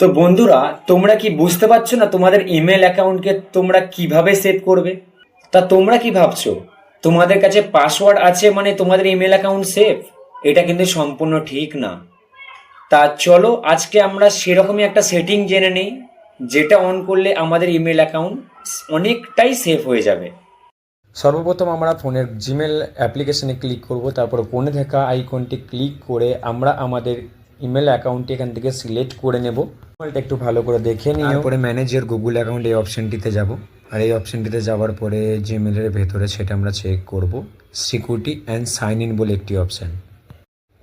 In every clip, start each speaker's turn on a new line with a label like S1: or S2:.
S1: তো বন্ধুরা, তোমরা কি বুঝতে পারছো না তোমাদের ইমেল অ্যাকাউন্টকে তোমরা কিভাবে সেভ করবে? তা তোমরা কি ভাবছো তোমাদের কাছে পাসওয়ার্ড আছে মানে তোমাদের ইমেল অ্যাকাউন্ট সেভ? এটা কিন্তু সম্পূর্ণ ঠিক না। তা চলো আজকে আমরা সেরকমই একটা সেটিং জেনে নিই, যেটা অন করলে আমাদের ইমেল অ্যাকাউন্ট অনেকটাই সেভ হয়ে যাবে। সর্বপ্রথম আমরা ফোনের জিমেল অ্যাপ্লিকেশনে ক্লিক করব, তারপর কোণে থাকা আইকনটি ক্লিক করে আমরা আমাদের ইমেল অ্যাকাউন্টটি এখান থেকে সিলেক্ট করে নেব। ইমেলটা একটু ভালো করে দেখে নিই, তারপরে ম্যানেজ ইওর গুগল অ্যাকাউন্ট এই অপশানটিতে যাব। আর এই অপশানটিতে যাওয়ার পরে জিমেলের ভেতরে সেটা আমরা চেক করব সিকিউরিটি অ্যান্ড সাইন ইন বলে একটি অপশান।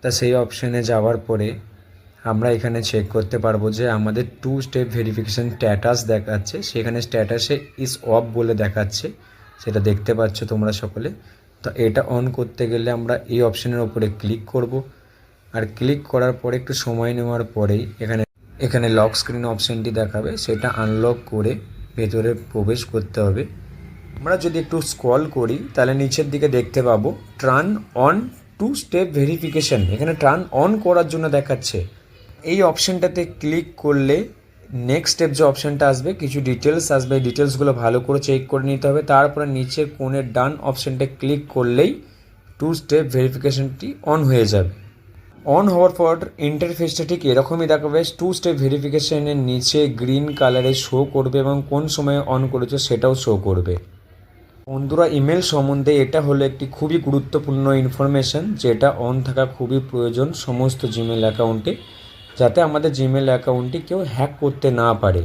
S1: তা সেই অপশানে যাওয়ার পরে আমরা এখানে চেক করতে পারবো যে আমাদের 2 স্টেপ ভেরিফিকেশান স্ট্যাটাস দেখাচ্ছে, সেখানে স্ট্যাটাসে ইজ অফ বলে দেখাচ্ছে, সেটা দেখতে পাচ্ছ তোমরা সকলে। তো এটা অন করতে গেলে আমরা এই অপশানের ওপরে ক্লিক করব। আর ক্লিক করার পরে একটু সময় নেওয়ার পরেই এখানে লক স্ক্রিন অপশানটি দেখাবে, সেটা আনলক করে ভেতরে প্রবেশ করতে হবে। আমরা যদি একটু স্ক্রল করি তাহলে নিচের দিকে দেখতে পাবো টার্ন অন 2 স্টেপ ভেরিফিকেশান, এখানে টার্ন অন করার জন্য দেখাচ্ছে। এই অপশানটাতে ক্লিক করলে নেক্সট স্টেপ যে অপশানটা আসবে, কিছু ডিটেলস আসবে, ডিটেলসগুলো ভালো করে চেক করে নিতে হবে। তারপরে নিচের কোণের ডান অপশানটা ক্লিক করলেই 2 স্টেপ ভেরিফিকেশানটি অন হয়ে যাবে। অন হওয়ার পর ইন্টারফেসটা ঠিক এরকমই দেখাবে, 2 স্টেপ ভেরিফিকেশানের নিচে গ্রিন কালারে শো করবে এবং কোন সময়ে অন করেছো সেটাও শো করবে। বন্ধুরা, ইমেল সম্বন্ধে এটা হলো একটি খুবই গুরুত্বপূর্ণ ইনফরমেশান, যেটা অন থাকা খুবই প্রয়োজন সমস্ত জিমেল অ্যাকাউন্টে, যাতে আমাদের জিমেল অ্যাকাউন্টটি কেউ হ্যাক করতে না পারে।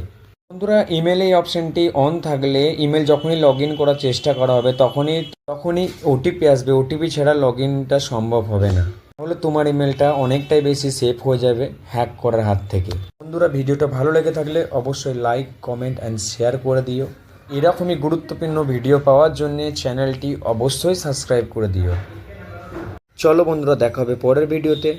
S1: বন্ধুরা, ইমেল এই অপশানটি অন থাকলে ইমেল যখনই লগ ইন করার চেষ্টা করা হবে তখনই ওটিপি আসবে, ওটিপি ছাড়া লগ ইনটা সম্ভব হবে না। তাহলে তোমার ইমেলটা অনেকটাই বেশি সেফ হয়ে যাবে হ্যাক করার হাত থেকে। বন্ধুরা, ভিডিওটা ভালো লেগে থাকলে অবশ্যই লাইক, কমেন্ট অ্যান্ড শেয়ার করে দিও। এরকমই গুরুত্বপূর্ণ ভিডিও পাওয়ার জন্য চ্যানেলটি অবশ্যই সাবস্ক্রাইব করে দিও। চলো বন্ধুরা, দেখা হবে পরের ভিডিওতে।